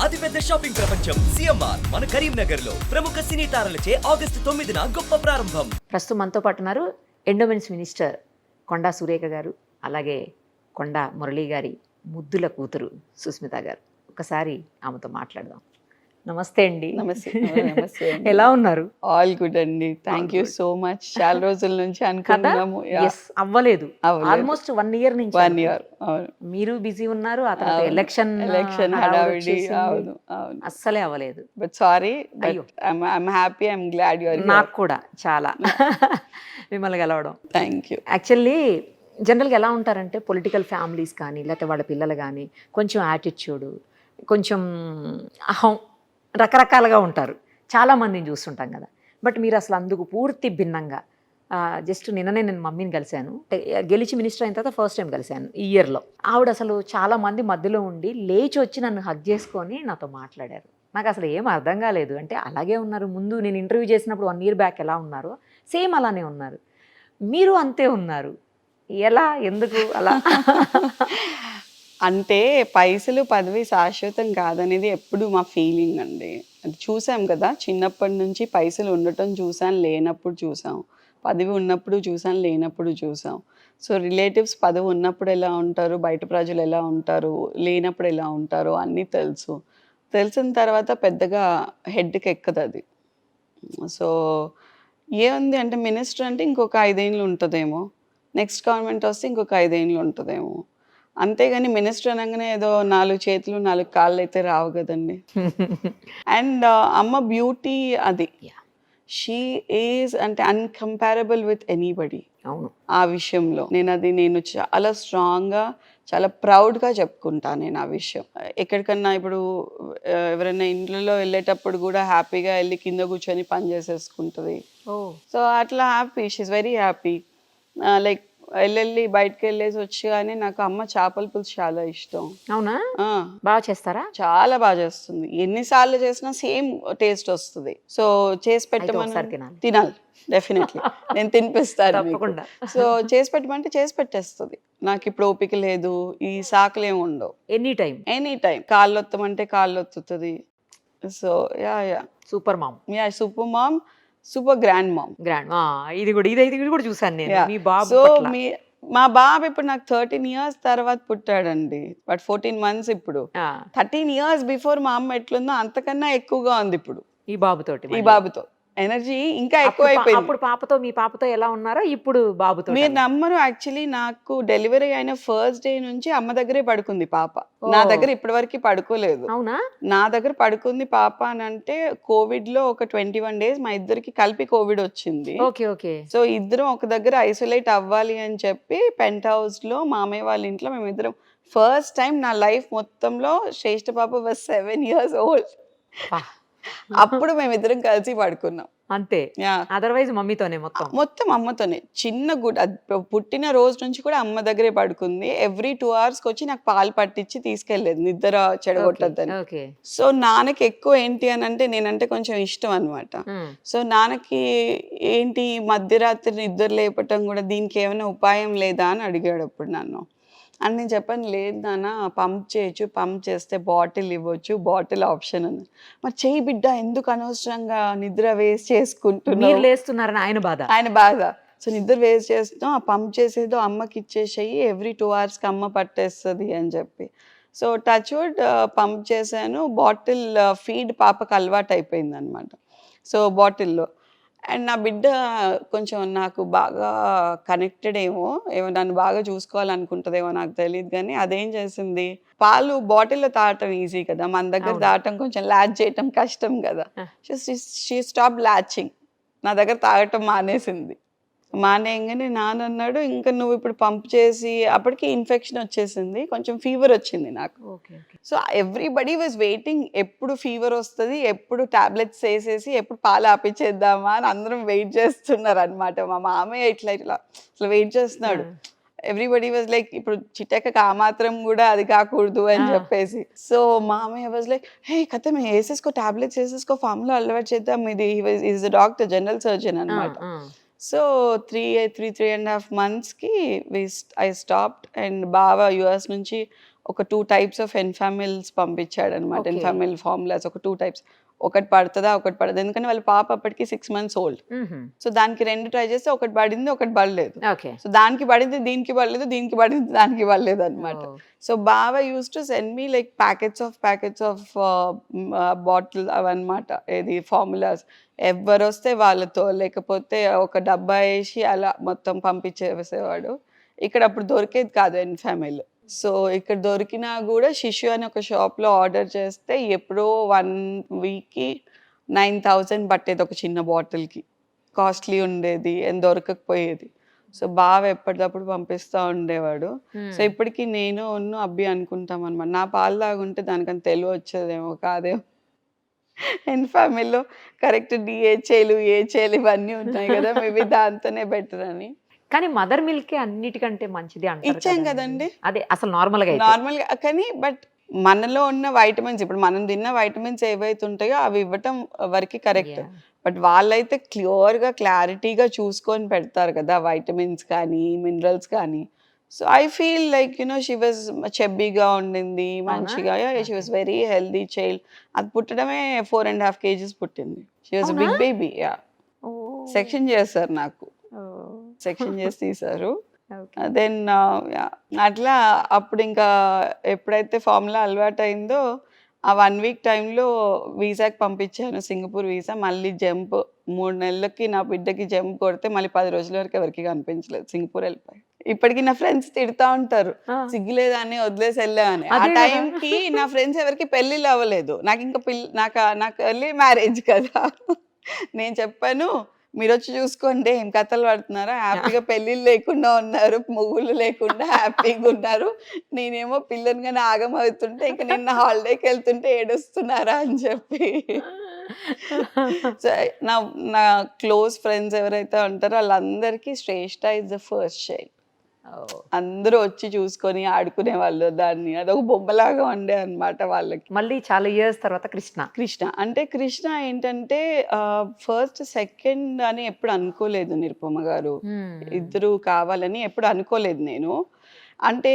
అతిపెద్ద షాపింగ్ ప్రపంచం సిఎంఆర్ మన కరీంనగర్ లో ప్రముఖ సినీ తారలచే ఆగస్టు 9న గొప్ప ప్రారంభం. ప్రస్తుతం మనతో పాటు ఉన్నారు ఎండోమెంట్స్ మినిస్టర్ కొండా సురేఖ గారు, అలాగే కొండా మురళీ గారి ముద్దుల కూతురు సుస్మిత గారు. ఒకసారి ఆమెతో మాట్లాడదాం. నమస్తే అండి. నమస్తే. నమస్తే అండి. ఎలా ఉన్నారు? ఆల్ గుడ్ అండి. Thank you so much. చాలా రోజుల నుంచి అనుకున్నాము. Yes, అవ్వలేదు. ఆల్మోస్ట్ 1 year నుంచి. 1 year. అవును. మీరు బిజీ ఉన్నారు. ఆ తర్వాత ఎలక్షన్ హడావిడి. అవును అవును. అస్సలే అవ్వలేదు. But sorry. I'm happy. I'm glad you are here. నాకు కూడా చాలా మిమ్మల్ని కలవడం. Thank you. యాక్చువల్లీ జనరల్గా ఎలా ఉంటారంటే పొలిటికల్ ఫ్యామిలీస్ కానీ లేకపోతే వాళ్ళ పిల్లలు కానీ కొంచెం యాటిట్యూడ్, కొంచెం అహం, రకరకాలుగా ఉంటారు. చాలామందిని చూస్తుంటాం కదా. బట్ మీరు అసలు అందుకు పూర్తి భిన్నంగా. జస్ట్ నిన్ననే నేను మమ్మీని కలిశాను. గెలిచి మినిస్టర్ అయిన తర్వాత ఫస్ట్ టైం కలిశాను ఈ ఇయర్లో. ఆవిడ అసలు చాలా మంది మధ్యలో ఉండి లేచి వచ్చి నన్ను హగ్ చేసుకొని నాతో మాట్లాడారు. నాకు అసలు ఏం అర్థం కాలేదు. అంటే అలాగే ఉన్నారు. ముందు నేను ఇంటర్వ్యూ చేసినప్పుడు 1 year బ్యాక్ ఎలా ఉన్నారో సేమ్ అలానే ఉన్నారు. మీరు అంతే ఉన్నారు. ఎలా, ఎందుకు అలా? అంటే పైసలు పదవి శాశ్వతం కాదనేది ఎప్పుడు మా ఫీలింగ్ అండి. అది చూసాం కదా, చిన్నప్పటి నుంచి పైసలు ఉండటం చూసాం, లేనప్పుడు చూసాం. పదవి ఉన్నప్పుడు చూసాం, లేనప్పుడు చూసాం. సో రిలేటివ్స్ పదవి ఉన్నప్పుడు ఎలా ఉంటారు, బయట ప్రజలు ఎలా ఉంటారు, లేనప్పుడు ఎలా ఉంటారు అన్నీ తెలుసు. తెలిసిన తర్వాత పెద్దగా హెడ్కి ఎక్కదు అది. సో ఏముంది అంటే మినిస్టర్ అంటే ఇంకొక 5 ఏళ్ళు ఉంటుందేమో, నెక్స్ట్ గవర్నమెంట్ వస్తే ఇంకొక 5 ఏళ్ళు ఉంటుందేమో. అంతేగాని మినిస్టర్ అనగానే ఏదో 4 చేతులు 4 కాళ్ళు అయితే రావు కదండి. అండ్ అమ్మ బ్యూటీ అది. షీ ఈజ్ అంటే అన్కంపారబుల్ విత్ ఎనీబడి. అవును. ఆ విషయంలో నేను చాలా స్ట్రాంగ్గా, చాలా ప్రౌడ్గా చెప్పుకుంటాను నేను ఆ విషయం. ఎక్కడికన్నా ఇప్పుడు ఎవరైనా ఇంట్లో వెళ్ళేటప్పుడు కూడా హ్యాపీగా వెళ్ళి కింద కూర్చొని పని చేసేసుకుంటుంది. సో అట్లా happy, she's very happy. Like వెళ్ళి బయటకు వెళ్ళేసి వచ్చి కానీ నాకు అమ్మ చేపల పులుసు చాలా ఇష్టం. అవునా? బాగా చేస్తారా? చాలా బాగా చేస్తుంది. ఎన్నిసార్లు చేసినా సేమ్ టేస్ట్ వస్తుంది. సో చేసి పెట్టమని తినాలి డెఫినెట్లీ. నేను తినిపిస్తాను తప్పకుండా. సో చేసి పెట్టమంటే చేసి పెట్టేస్తుంది. నాకు ఇప్పుడు ఓపిక లేదు, ఈ సాకులు ఏమి ఉండవు. ఎనీ టైం కాళ్ళు ఒత్తమంటే కాళ్ళు ఒత్తుతుంది. So yeah super mom. Super mom, super grand mom. ఇది కూడా చూసాను నేను. మీ బాబు సో పట్ల. మా బాబు ఇప్పుడు నాకు 13 years తర్వాత పుట్టాడండి. బట్ 14 months ఇప్పుడు. 13 years బిఫోర్ మా అమ్మ ఎట్లుందో అంతకన్నా ఎక్కువగా ఉంది ఇప్పుడు ఈ బాబుతోటి. ఈ బాబుతో ఎనర్జీ ఇంకా ఎక్కువ అయిపోయింది. అప్పుడు మీ పాపతో ఎలా ఉన్నారో ఇప్పుడు బాబుతో. మీరు నమ్మరు, యాక్చువల్లీ నాకు డెలివరీ అయిన ఫస్ట్ డే నుంచి అమ్మ దగ్గరే పడుకుంది పాప. నా దగ్గర ఇప్పటి వరకు పడుకోలేదు. అవునా? నా దగ్గర పడుకుంది పాప అని అంటే కోవిడ్ లో ఒక 21 days మా ఇద్దరికి కలిపి కోవిడ్ వచ్చింది. ఓకే. సో ఇద్దరం ఒక దగ్గర ఐసోలేట్ అవ్వాలి అని చెప్పి పెంట్ హౌస్ లో మామయ్య వాళ్ళ ఇంట్లో మేమిద్దరం ఫస్ట్ టైం నా లైఫ్ మొత్తంలో శ్రేష్ఠ పాప was 7 years old. అప్పుడు మేమిద్దరం కలిసి పడుకున్నాం అంతే. అదర్వైజ్ మమ్మీతోనే మొత్తం అమ్మతోనే. చిన్న గుడ్ పుట్టిన రోజు నుంచి కూడా అమ్మ దగ్గరే పడుకుంది. ఎవ్రీ 2 hours వచ్చి నాకు పాలు పట్టించి తీసుకెళ్లేదు నిద్ర చెడగొట్టద్దని. సో నాన్నకి ఎక్కువ ఏంటి అని అంటే నేనంటే కొంచెం ఇష్టం అనమాట. సో నాన్నకి ఏంటి మధ్యరాత్రి నిద్ర లేపటం కూడా, దీనికి ఏమైనా ఉపాయం లేదా అని అడిగాడు అప్పుడు నన్ను. అని నేను చెప్పాను, లేదు నాన్న పంప్ చేయొచ్చు, పంప్ చేస్తే బాటిల్ ఇవ్వచ్చు, బాటిల్ ఆప్షన్ ఉంది. మరి చేయి బిడ్డ, ఎందుకు అనవసరంగా నిద్ర వేస్ట్ చేసుకుంటున్నాను ఆయన బాధ. సో నిద్ర వేస్ట్ చేస్తాం, ఆ పంప్ చేసేదో అమ్మకి ఇచ్చేసేయి, ఎవ్రీ 2 hours అమ్మ పట్టేస్తుంది అని చెప్పి. సో టచ్ వుడ్ పంప్ చేశాను. బాటిల్ ఫీడ్ పాపకు అలవాటు అయిపోయింది అనమాట. సో బాటిల్లో అండ్ నా బిడ్డ కొంచెం నాకు బాగా కనెక్టెడ్ ఏమో నన్ను బాగా చూసుకోవాలనుకుంటుందేమో నాకు తెలియదు. కానీ అదేం చేసింది, పాలు బాటిల్లో తాగటం ఈజీ కదా, మన దగ్గర తాగటం కొంచెం ల్యాచ్ చేయటం కష్టం కదా. She stop latching. నా దగ్గర తాగటం మానేసింది. మానేయంగానే నాన్న అన్నాడు, ఇంకా నువ్వు ఇప్పుడు పంప్ చేసి, అప్పటికి ఇన్ఫెక్షన్ వచ్చేసింది, కొంచెం ఫీవర్ వచ్చింది నాకు. సో ఎవ్రీబడి వాజ్ వెయిటింగ్, ఎప్పుడు ఫీవర్ వస్తుంది, ఎప్పుడు టాబ్లెట్స్ వేసేసి ఎప్పుడు పాలు ఆపించేద్దామా అని అందరం వెయిట్ చేస్తున్నారు అనమాట. మా మామయ్య ఇట్లా వెయిట్ చేస్తున్నాడు. ఎవ్రీబడి వాజ్ లైక్, ఇప్పుడు చిట్టెక్కకి ఆ మాత్రం కూడా అది కాకూడదు అని చెప్పేసి. సో మామయ్య వాజ్ లైక్, హే కథ వేసేసుకో, టాబ్లెట్స్ వేసేసుకో, ఫామ్లో అలవాటు చేద్దాం. ఇది ఈజ్ డాక్టర్, జనరల్ సర్జన్ అనమాట. So 3.5 months I stopped. And బావ US నుంచి ఒక 2 టైప్స్ ఆఫ్ ఎన్ఫామిల్స్ పంపించాడు అనమాట. Okay. ఎన్ఫామిల్ ఫార్ములాస్ ఒక 2 టైప్స్, ఒకటి పడుతుందా ఒకటి పడదు, ఎందుకంటే వాళ్ళ పాప అప్పటికి 6 months ఓల్డ్. సో దానికి 2 ట్రై చేస్తే ఒకటి పడింది ఒకటి పడలేదు. ఓకే. సో దానికి పడింది దీనికి పడలేదు, దీనికి పడింది దానికి పడలేదు అనమాట. సో బావ use to send me like packets of bottle అవన్నమాట, ఏది ఫార్ములాస్. ఎవరు వస్తే వాళ్ళతో, లేకపోతే ఒక డబ్బా వేసి అలా మొత్తం పంపించేసేవాడు. ఇక్కడ అప్పుడు దొరికేది కాదు ఎన్ఫామిల్. సో ఇక్కడ దొరికినా కూడా శిశు అని ఒక షాప్లో ఆర్డర్ చేస్తే ఎప్పుడో 1 weekకి 9,000 పట్టేది ఒక చిన్న బాటిల్కి. కాస్ట్లీ ఉండేది అండ్ దొరకకపోయేది. సో బావ ఎప్పటికప్పుడు పంపిస్తూ ఉండేవాడు. సో ఇప్పటికీ నేను అబ్బి అనుకుంటాం అనమాట, నా పాలు తాగుంటే దానికని తెలివి వచ్చేదేమో కాదేమో. ఎన్ఫామిల్లో కరెక్ట్ డిహెచ్ఏలు ఏహెచ్ఏలు ఇవన్నీ ఉన్నాయి కదా, మేబీ దాంతోనే బెటర్ అని. కానీ మదర్ మిల్కే అన్నిటికంటే మంచిది అంటారు ఇచ్చాం కదండి. కదండి అదే అసలు నార్మల్గా నార్మల్గా. కానీ బట్ మనలో ఉన్న వైటమిన్స్, ఇప్పుడు మనం తిన్న వైటమిన్స్ ఏవైతే ఉంటాయో అవి ఇవ్వటం వరకు కరెక్ట్. బట్ వాళ్ళైతే క్లియర్గా క్లారిటీగా చూసుకొని పెడతారు కదా వైటమిన్స్ కానీ మినరల్స్ కానీ. So I feel like she was చెబ్బీగా ఉండింది, మంచిగా. She was very healthy child. అది పుట్టడమే 4.5 kgs పుట్టింది. She was big baby. Section చేస్తారు, నాకు సెక్షన్ చేసి తీశారు. దెన్ అట్లా అప్పుడు ఇంకా ఎప్పుడైతే ఫార్ములా అలవాటు అయిందో ఆ 1 week టైంలో వీసాకి పంపించాను, సింగపూర్ వీసా. మళ్ళీ జంప్ 3 నెలలకి నా బిడ్డకి జంప్ కొడితే మళ్ళీ 10 రోజుల వరకు ఎవరికి కనిపించలేదు, సింగపూర్ వెళ్ళిపోయి. ఇప్పటికి నా ఫ్రెండ్స్ తిడతా ఉంటారు, సిగ్గులేదని వదిలేసి వెళ్ళామని. ఆ టైంకి నా ఫ్రెండ్స్ ఎవరికి పెళ్ళిళ్ళు అవ్వలేదు, నాకు ఇంకా నాకు ఎర్లీ మ్యారేజ్ కదా. నేను చెప్పాను, మీరు వచ్చి చూసుకోండి ఏం కథలు పడుతున్నారా, హ్యాపీగా పెళ్ళిళ్ళు లేకుండా ఉన్నారు, మొగుళ్ళు లేకుండా హ్యాపీగా ఉన్నారు, నేనేమో పిల్లని కానీ ఆగమవుతుంటే ఇంకా నిన్న హాలిడేకి వెళ్తుంటే ఏడుస్తున్నారా అని చెప్పి. సో నా క్లోజ్ ఫ్రెండ్స్ ఎవరైతే ఉంటారో వాళ్ళందరికీ శ్రేష్ఠ ఇస్ ద ఫస్ట్ చైల్డ్. అందరూ వచ్చి చూసుకొని ఆడుకునే వాళ్ళు దాన్ని, అదొక బొమ్మలాగా ఉండే అన్నమాట వాళ్ళకి. మళ్ళీ చాలా ఇయర్స్ తర్వాత కృష్ణ అంటే కృష్ణ ఏంటంటే ఫస్ట్ సెకండ్ అని ఎప్పుడు అనుకోలేదు నిరుపమ గారు, ఇద్దరు కావాలని ఎప్పుడు అనుకోలేదు నేను. అంటే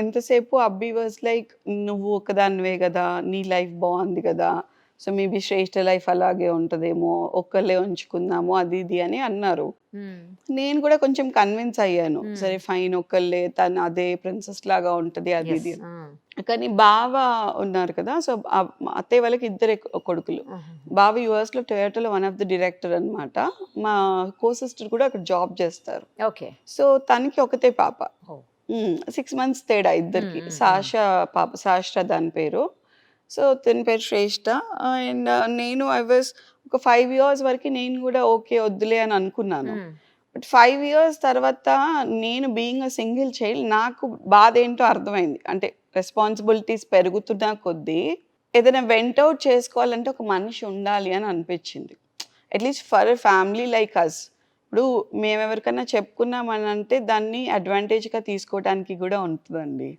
ఎంతసేపు అబ్బి వాజ్ లైక్, నువ్వు ఒకదానివే కదా, నీ లైఫ్ బాగుంది కదా, సో మేబీ శ్రేష్ఠ లైఫ్ అలాగే ఉంటుందేమో, ఒక్కళ్ళే ఉంచుకుందాము అది ఇది అని అన్నారు. నేను కూడా కొంచెం కన్విన్స్ అయ్యాను, సరే ఫైన్ ఒక్కళ్ళే, తను అదే ప్రిన్సెస్ లాగా ఉంటుంది అది ఇది. కానీ బావ ఉన్నారు కదా, సో అత్తయ్య వాళ్ళకి 2 కొడుకులు. బావ US లో టొయోటాలో వన్ ఆఫ్ ది డైరెక్టర్ అనమాట. మా కో సిస్టర్ కూడా అక్కడ జాబ్ చేస్తారు. ఓకే. సో తనకి ఒకతే పాప, 6 months తేడా ఇద్దరికి. సాష్ట్ర దాని పేరు. సో తన పేరు శ్రేష్ఠ. అండ్ నేను ఐ వాజ్ ఒక 5 years వరకు నేను కూడా ఓకే వద్దులే అని అనుకున్నాను. బట్ 5 years తర్వాత నేను బీయింగ్ అ సింగిల్ చైల్డ్ నాకు బాధ ఏంటో అర్థమైంది. అంటే రెస్పాన్సిబిలిటీస్ పెరుగుతున్న కొద్దీ ఏదైనా వెంట్ అవుట్ చేసుకోవాలంటే ఒక మనిషి ఉండాలి అని అనిపించింది, at least for family like us. ఇప్పుడు మేము ఎవరికైనా చెప్పుకున్నామని అంటే దాన్ని అడ్వాంటేజ్గా తీసుకోవడానికి కూడా ఉంటుందండి.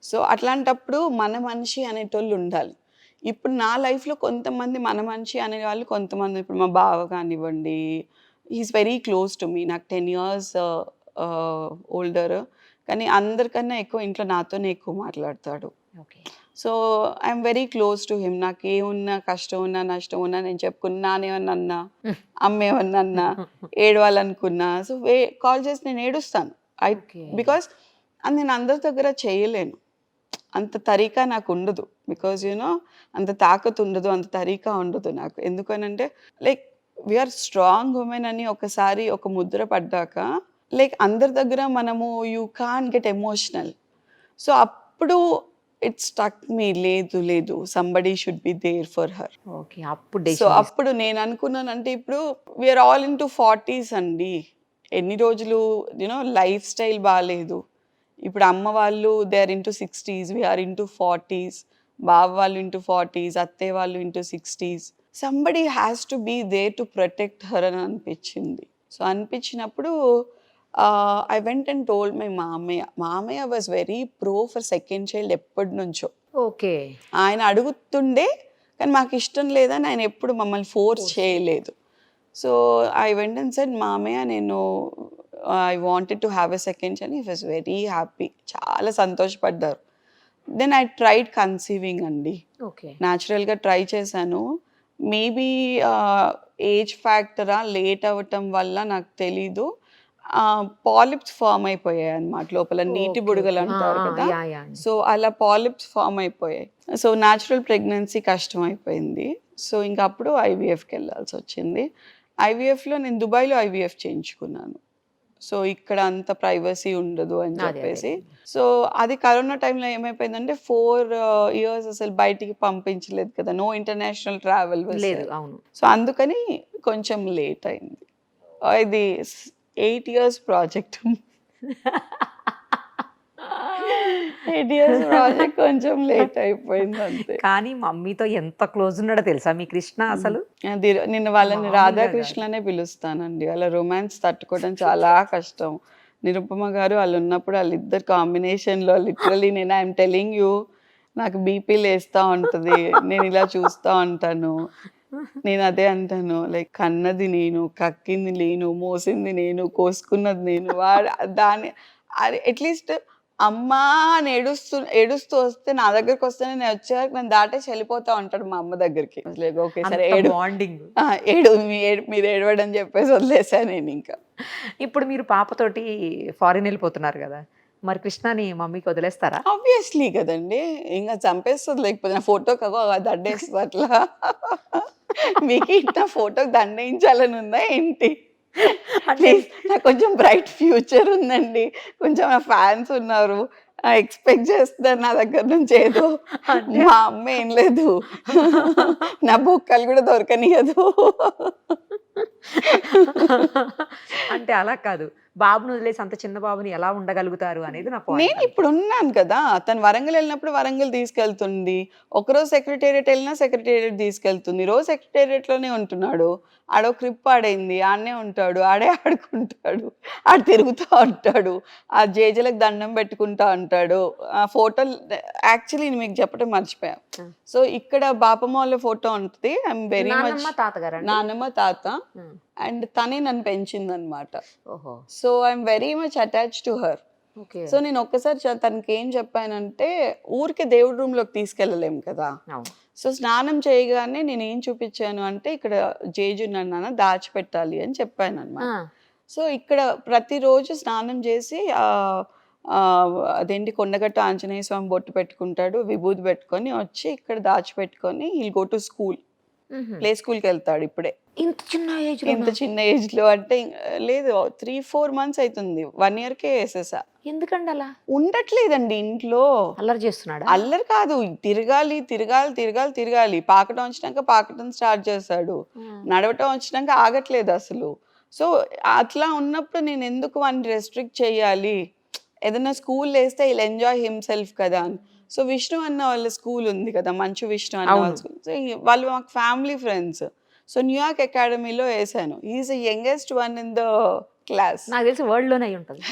సో అట్లాంటప్పుడు మన మనిషి అనేటోళ్ళు ఉండాలి. ఇప్పుడు నా లైఫ్లో కొంతమంది మన మనిషి అనే వాళ్ళు కొంతమంది, ఇప్పుడు మా బావ కానివ్వండి, is very close to me, నాకు 10 years ఓల్డర్, కానీ అందరికన్నా ఎక్కువ ఇంట్లో నాతోనే ఎక్కువ మాట్లాడతాడు. So I'm very close to him. నాకు ఏమున్నా కష్టం ఉన్నా నష్టం ఉన్నా నేను చెప్పుకున్నా, నానేమన్నా అన్నా, అమ్మ ఏమన్నా అన్నా, ఏడవాలనుకున్నా సో కాల్ చేసి నేను ఏడుస్తాను. బికాస్ అది నేను అందరి దగ్గర చేయలేను, అంత తరీకా నాకు ఉండదు. బికాజ్ అంత తాకత్ ఉండదు, అంత తరీకా ఉండదు నాకు. ఎందుకనంటే లైక్ వీఆర్ స్ట్రాంగ్ ఉమెన్ అని ఒకసారి ఒక ముద్ర పడ్డాక లైక్ అందరి దగ్గర మనము you can get emotional. So అప్పుడు ఇట్ స్టక్ మీ, లేదు somebody should be there for her. So అప్పుడు నేను అనుకున్నానంటే ఇప్పుడు we are all in to 40s అండి. ఎన్ని రోజులు లైఫ్ స్టైల్ బాగాలేదు. ఇప్పుడు అమ్మ వాళ్ళు they are into 60s, we're into 40s, బావ వాళ్ళు ఇంటూ 40s, అత్తయ్య వాళ్ళు into 60s. Somebody has to be there to protect her అని అనిపించింది. సో అనిపించినప్పుడు I went and told my మామయ్య was very pro for second child ఎప్పటి నుంచో. ఓకే. ఆయన అడుగుతుండే కానీ మాకు ఇష్టం లేదని ఆయన ఎప్పుడు మమ్మల్ని ఫోర్స్ చేయలేదు. So I went and said, మామయ్య నేను I wanted to have a second child. He was very happy, చాలా సంతోషపడ్డారు. దెన్ ఐ ట్రైడ్ కన్సీవింగ్ అండి. ఓకే. న్యాచురల్గా ట్రై చేశాను. మేబీ ఏజ్ ఫ్యాక్టరా లేట్ అవ్వటం వల్ల నాకు తెలీదు, పాలిప్స్ ఫామ్ అయిపోయాయి అన్నమాట లోపల, నీటి బుడగలు అంటారు కదా. సో అలా పాలిప్స్ ఫామ్ అయిపోయాయి. సో న్యాచురల్ ప్రెగ్నెన్సీ కష్టం అయిపోయింది. సో ఇంకా అప్పుడు ఐవీఎఫ్కి వెళ్ళాల్సి వచ్చింది. ఐవీఎఫ్లో నేను దుబాయ్లో ఐవీఎఫ్ చేయించుకున్నాను. సో ఇక్కడ అంత ప్రైవసీ ఉండదు అని చెప్పేసి. సో అది కరోనా టైంలో ఏమైపోయిందంటే 4 years అసలు బయటికి పంపించలేదు కదా, నో ఇంటర్నేషనల్ ట్రావెల్ లేదు. అవును. సో అందుకని కొంచెం లేట్ అయింది. ఇది 8 years ప్రాజెక్ట్. 8 years ప్రాజెక్ట్ కొంచెం లేట్ అయిపోయింది అంతే. కానీ మమ్మీతో ఎంత క్లోజ్ ఉన్నాడో తెలుసా మీ కృష్ణ అసలు. నిన్న వాళ్ళని రాధాకృష్ణనే పిలుస్తానండి. వాళ్ళ రొమాన్స్ తట్టుకోవడం చాలా కష్టం. నిరుపమ గారు వాళ్ళు ఉన్నప్పుడు వాళ్ళిద్దరు కాంబినేషన్లో లిటరలీ నేను ఐఎమ్ టెలింగ్ యూ, నాకు బీపీ లేస్తూ ఉంటుంది, నేను ఇలా చూస్తూ ఉంటాను. నేను అదే అంటాను, లైక్ కన్నది నేను, కక్కింది నేను, మోసింది నేను, కోసుకున్నది నేను. వాడు దాని అట్లీస్ట్ అమ్మా అని ఏడుస్తూ వస్తే నా దగ్గరికి వస్తేనే నేను వచ్చేవరకు నేను దాటేసి వెళ్ళిపోతా ఉంటాడు మా అమ్మ దగ్గరికి. ఓకే సరే ఏడు మీరు ఏడవడం చెప్పేసి వదిలేసాను నేను. ఇంకా ఇప్పుడు మీరు పాపతోటి ఫారిన్ వెళ్ళిపోతున్నారు కదా, మరి కృష్ణని మమ్మీకి వదిలేస్తారా? ఆబ్వియస్లీ కదండి, ఇంకా చంపేస్తుంది. లేకపోతే నా ఫోటోకి దండేస్తుంది అట్లా. మీకు ఇంత ఫోటోకి దండేయించాలని ఉందా ఏంటి? నాకు కొంచెం బ్రైట్ ఫ్యూచర్ ఉందండి, కొంచెం నా ఫ్యాన్స్ ఉన్నారు, ఎక్స్పెక్ట్ చేస్తారు నా దగ్గర నుంచి ఏదో. మా అమ్మ ఏం లేదు, నా బొక్కలు కూడా దొరకనియదు. అంటే అలా కాదు, బాబును వదిలేసి అంత చిన్న బాబుని ఎలా ఉండగలుగుతారు అనేది నా పాయింట్. నేను ఇప్పుడు ఉన్నాను కదా, తను వరంగల్ వెళ్ళినప్పుడు వరంగల్ తీసుకెళ్తుంది, ఒకరోజు సెక్రటేరియట్ వెళ్ళినా సెక్రటేరియట్ తీసుకెళ్తుంది, రోజు సెక్రటేరియట్లోనే ఉంటున్నాడు. ఆడో క్రిప్ ఆడైంది, ఆడనే ఉంటాడు, ఆడే ఆడుకుంటాడు, ఆడ తిరుగుతూ ఉంటాడు, ఆ జేజలకు దండం పెట్టుకుంటా ఉంటాడు. ఆ ఫోటోలు యాక్చువల్లీ మీకు చెప్పడం మర్చిపోయా. సో ఇక్కడ బాపమ్మ వాళ్ళ ఫోటో ఉంటుంది. ఐఎమ్ వెరీ మచ్ నాన్నమ్మ తాత, అండ్ తనే నన్ను పెంచింది అనమాట. So I'm very much attach to her. So నేను ఒక్కసారి తనకి ఏం చెప్పానంటే, ఊరికే దేవుడి రూమ్ లోకి తీసుకెళ్ళలేము కదా. సో స్నానం చేయగానే నేను ఏం చూపించాను అంటే, ఇక్కడ జేజు నన్ను దాచిపెట్టాలి అని చెప్పాను అనమాట. సో ఇక్కడ ప్రతిరోజు స్నానం చేసి అదేంటి కొండగట్ట ఆంజనేయ స్వామి బొట్టు పెట్టుకుంటాడు, విభూతి పెట్టుకొని వచ్చి ఇక్కడ దాచిపెట్టుకొని he'll go to school, play స్కూల్కి వెళ్తాడు. ఇప్పుడే ఇంత చిన్న ఏజ్ లో అంటే లేదు, 3-4 months అవుతుంది, 1 yearకే వేసేసా. ఎందుకండి అలా? ఉండట్లేదండి ఇంట్లో, అల్లరి చేస్తున్నాడు. అల్లరి కాదు, తిరగాలి తిరగాలి తిరగాలి తిరగాలి. పాకటం వచ్చినాక పాకటం స్టార్ట్ చేస్తాడు, నడవటం వచ్చినాక ఆగట్లేదు అసలు. సో అట్లా ఉన్నప్పుడు నేను ఎందుకు వాడిని రెస్ట్రిక్ట్ చేయాలి? ఏదైనా స్కూల్ వేస్తే ఇలా ఎంజాయ్ హిమ్సెల్ఫ్ కదా. సో విష్ణు అన్న వాళ్ళ స్కూల్ ఉంది కదా, మంచు విష్ణు అన్న వాళ్ళ స్కూల్, వాళ్ళు మాకు ఫ్యామిలీ ఫ్రెండ్స్. సో న్యూయార్క్ అకాడమీలో వేసాను. Is the youngest one in the class. నాకు తెలిసి వరల్డ్ లోనే ఉంటుంది,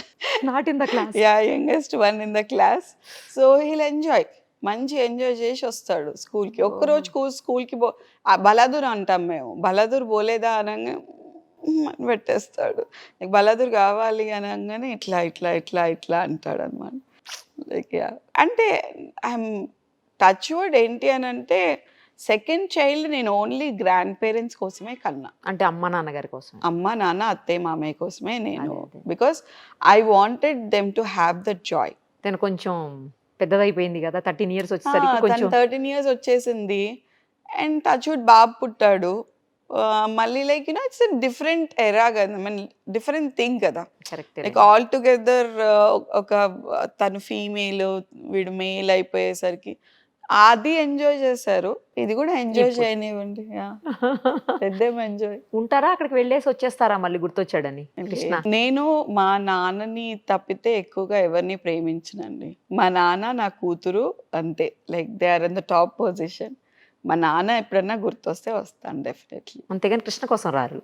not in the class. Yeah, youngest one in the class. So he'll enjoy, మంచి ఎంజాయ్ చేసి వస్తాడు స్కూల్కి. ఒక్కరోజు స్కూల్కి బలాదూర్ అంటాం మేము, బలాదూర్ పోలేదా అనగా పెట్టేస్తాడు. నీకు బలాదూర్ కావాలి అనగానే ఇట్లా ఇట్లా ఇట్లా ఇట్లా అంటాడు అనమాట. లైక్ అంటే ఐఎమ్ టచ్ వుడ్. ఏంటి అని అంటే, సెకండ్ చైల్డ్ నేను ఓన్లీ గ్రాండ్ పేరెంట్స్ కోసమే కన్నా, అంటే అమ్మ నాన్నగారి కోసం, అమ్మ నాన్న అత్తయ్య మామయ్య కోసమే నేను. Because I wanted them to have that Joy. తను కొంచెం పెద్దదైపోయింది కదా, 13 years వచ్చేసరికి. 13 years వచ్చేసింది. అండ్ టచ్ వుడ్ బాబు పుట్టాడు. మళ్ళీ లైక్ యూనో ఇట్స్ డిఫరెంట్ ఎరా కదా, ఐ మీన్ డిఫరెంట్ థింగ్ కదా. లైక్ ఆల్ టుగెదర్ ఒక తను ఫీమేల్, వీడు మేల్ అయిపోయేసరికి అది ఎంజాయ్ చేశారు, ఇది కూడా ఎంజాయ్ చేయనివ్వండి. పెద్దేం ఎంజాయ్. ఉంటారా అక్కడికి వెళ్ళేసి వచ్చేస్తారా మళ్ళీ గుర్తొచ్చాడని? నేను మా నాన్నని తప్పితే ఎక్కువగా ఎవరిని ప్రేమించనండి. మా నాన్న నా కూతురు అంతే, like they are in the top position. మా నాన్న ఎప్పుడన్నా గుర్తొస్తే వస్తాను డెఫినెట్లీ, అంతేగాని కృష్ణ కోసం రారు.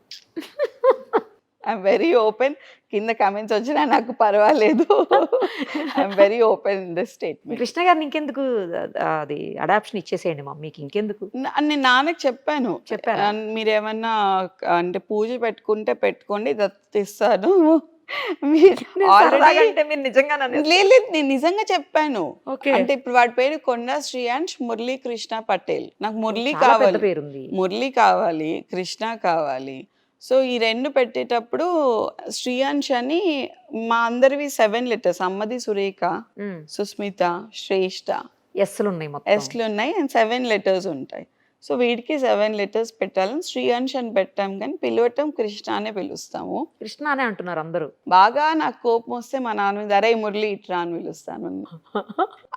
I'm very open. కింద కామెంట్స్ వచ్చినా నాకు పర్వాలేదు. I'm very open in this statement. Krishna గారిని ఇంకెందుకు అది అడాప్షన్ ఇచ్చేసేయండి మమ్మీకి, ఇంకెందుకు. నేను నాన్నకి చెప్పాను, మీరేమన్నా అంటే పూజ పెట్టుకుంటే పెట్టుకోండి, దత్తిస్తాను, ఆల్రెడీ అంటే మీరు నిజంగా నన్ను లేదు నేను నిజంగా చెప్పాను. ఓకే. అంటే ఇప్పుడు వాడి పేరు కొండా శ్రీయాంష్ మురళీ కృష్ణ పటేల్. నాకు మురళీ చాలా పెద్ద కావాలి, పేరుంది. మురళీ కావాలి, కృష్ణ కావాలి. సో ఈ 2 పెట్టేటప్పుడు శ్రీయాంష్ అని మా అందరివి 7 లెటర్స్. అమ్మది సురేఖ, సుస్మిత, శ్రేష్ఠ, ఎస్లు ఉన్నాయి మొత్తం. ఎస్లు ఉన్నాయి అండ్ 7 లెటర్స్ ఉంటాయి. సో వీడికి 7 లెటర్స్ పెట్టాలని శ్రీయాంష్ అని పెట్టాం, కానీ పిలవటం కృష్ణ అనే పిలుస్తాము. కృష్ణ అనే అంటున్నారు అందరూ. బాగా నాకు కోపం వస్తే మా నాన్న మీద అరే మురళి ఇట్రా అని పిలుస్తాను.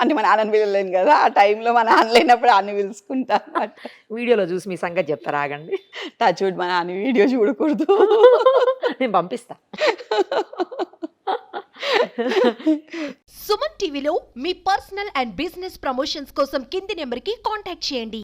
అంటే మా నాన్నని పిలవలేను కదా, ఆ టైంలో మా నాన్న లేనప్పుడు అన్ని పిలుచుకుంటా అన్నమాట. వీడియోలో చూసి మీ సంగతి చెప్తారా? ఆగండి, చూడు మా నాన్న వీడియో చూడకూడదు. నేను పంపిస్తా. సుమన్ టీవీలో మీ పర్సనల్ అండ్ బిజినెస్ ప్రమోషన్స్ కోసం కింది నెంబర్కి కాంటాక్ట్ చేయండి.